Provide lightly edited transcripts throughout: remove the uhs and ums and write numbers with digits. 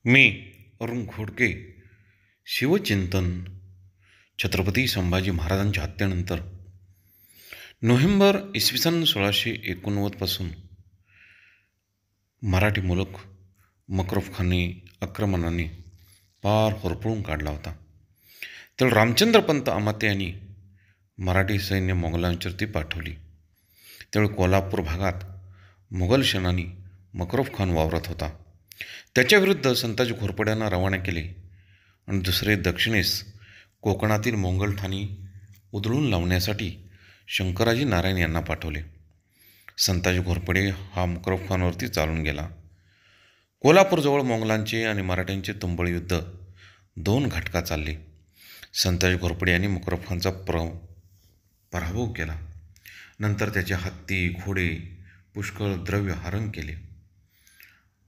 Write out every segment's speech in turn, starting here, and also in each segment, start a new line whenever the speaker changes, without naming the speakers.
मी अरुण घोडके. शिवचिंतन. छत्रपती संभाजी महाराजांच्या हत्येनंतर नोव्हेंबर 1689 पासून मराठी मुलूक मकरफखानी आक्रमणाने पार होरपळून काढला होता. त्यावेळी रामचंद्रपंत अमात्य यांनी मराठी सैन्य मोगलांवरती पाठवली. त्यावेळी कोल्हापूर भागात मुघल सेनानी मकरफखान वावरत होता. त्याच्याविरुद्ध संताजी घोरपड्यांना रवाना केले आणि दुसरे दक्षिणेस कोकणातील मोंगल ठाणी उधळून लावण्यासाठी शंकराजी नारायण यांना पाठवले. संताजी घोरपडे हा मकरफखानावरती चालून गेला. कोल्हापूरजवळ मोंगलांचे आणि मराठ्यांचे तुंबळ युद्ध 2 घटका चालले. संताजी घोरपडे यांनी मकरफखानचा पराभव केला. नंतर त्याचे हत्ती घोडे पुष्कळ द्रव्य हरण केले.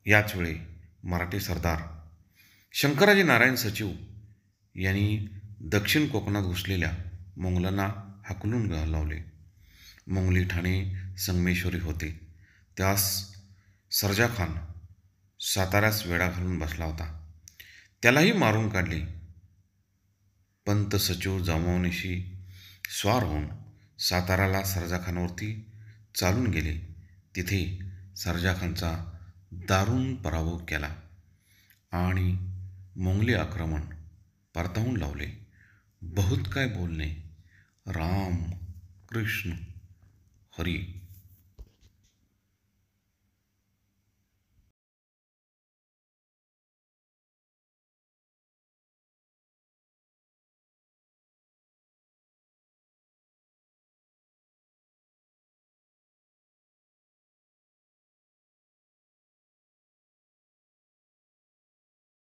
याच वेळी मराठी सरदार शंकराजी नारायण सचिव यांनी दक्षिण कोकणात घुसलेल्या मोंगलांना हाकलून लावले. मोंगली ठाणे संगमेश्वरी होते. त्यास सर्जाखान साताऱ्यास वेढा घालून बसला होता. त्यालाही मारून काढले. पंत सचिव जमावणीशी स्वार होऊन साताऱ्याला सर्जाखानावरती चालून गेले. तिथे सर्जाखानचा दारुण पराभव केला आणि मोंगली आक्रमण परतावून लावले. बहुत काय बोलणे. राम कृष्ण हरी.